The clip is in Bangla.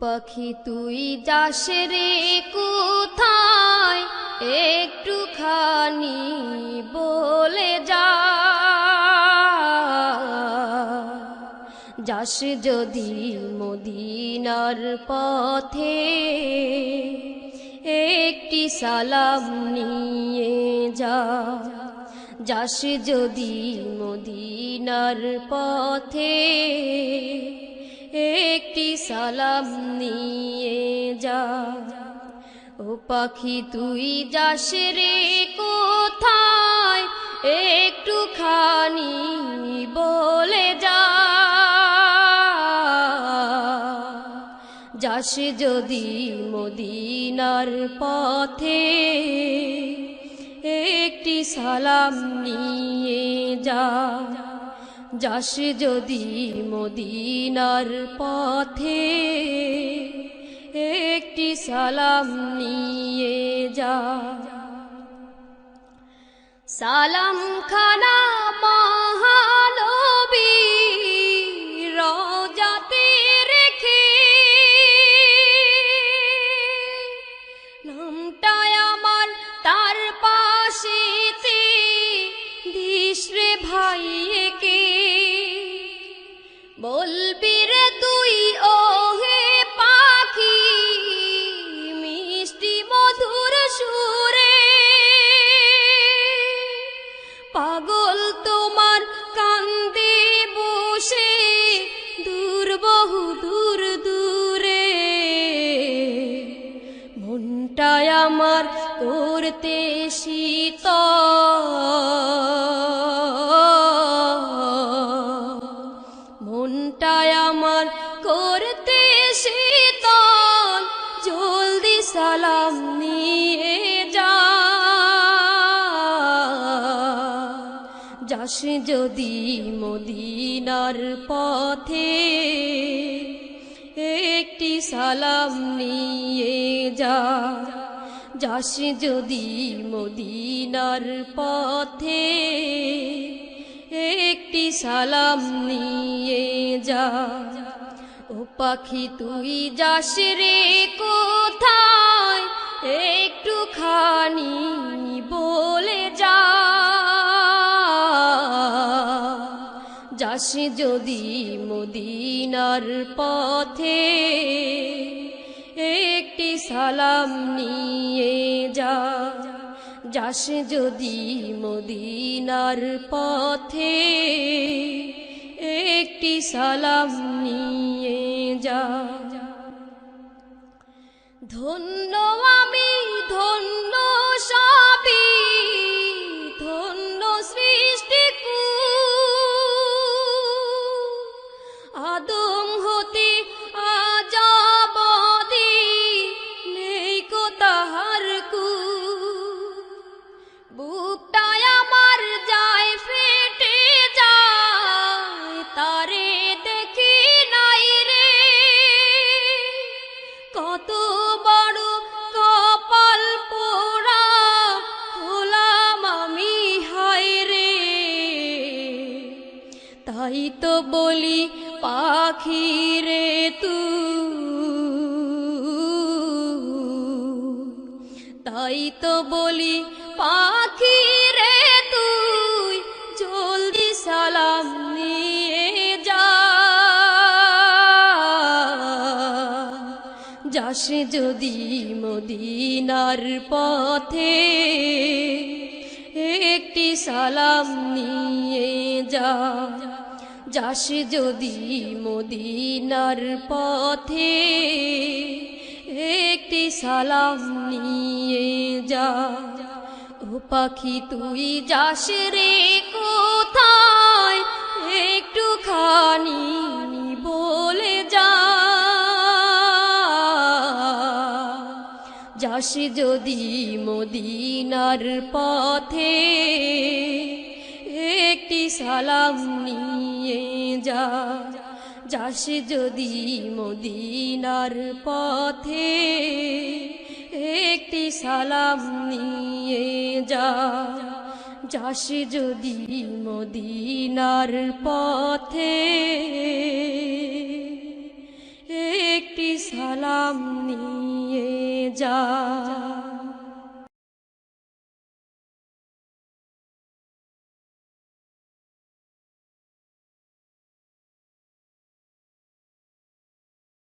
পাখি তুই যাস রে কোথায়, একটুখানি বলে যা। যাস যদি মদিনার পথে, একটি সালাম নিয়ে যা। যাস যদি মদিনার পথে, একটি সালাম নিয়ে যা। ও পাখি তুই যাস রে কোথায়, একটুখানি বলে যা। যাস যদি মদিনার পথে, একটি সালাম নিয়ে যা। যাস যদি মদিনার পথে, একটি সালাম নিয়ে যা। সালাম খানা মহানবী রওজাতে রেখে, নামটায় আমার তার পাশেতে দিস রে ভাই একে। বলবি রে তুই ও হে পাখি, মিষ্টি মধুর সুরে। পাগল তোমার কান্দে বসে, দূর বহু দূর দূরে। মনটায় আমার করতে শীতল, মনটায় আমার করতে শীতল। জলদি সালাম নিয়ে যা। যাস যদি মদিনার পথে, একটি সালাম নিয়ে যা। যাস যদি মদিনার পথে, একটি সালাম নিয়ে যা। ও পাখি তুই যাস রে কোথায়, একটুখানি বলে যা। যাস যদি মদিনার পথে, একটি সালাম নিয়ে যা। যাস যদি মদিনার পথে, একটি সালাম নিয়ে যা। ধন্য আমি ধন্য সবই, ধন্য সৃষ্টিকুল। আদম হতে আজ অবধি নেই কো তাহার কুল। বুকটায় আমার যায় ফেটে যায়, তারে দেখি নাই রে। কত বড় কপাল পোড়া হলাম আমি, হায় রে। তাই তো বলি পাখি রে তুই, তাই তো বলি পাখি রে তুই, জলদি সালাম নিয়ে যা। যাস যদি মদিনার পথে, একটি সালাম নিয়ে যা। যাস যদি মদিনার পথে, একটি সালাম নিয়ে যা। ও পাখি তুই যাস রে কোথায়, একটুখানি বলে যা। যাস যদি মদিনার পথে, একটি সালাম নিয়ে যা। যাস যদি মদিনার পথে, একটি সালাম নিয়ে যা। যাস যদি মদিনার পথে, একটি যা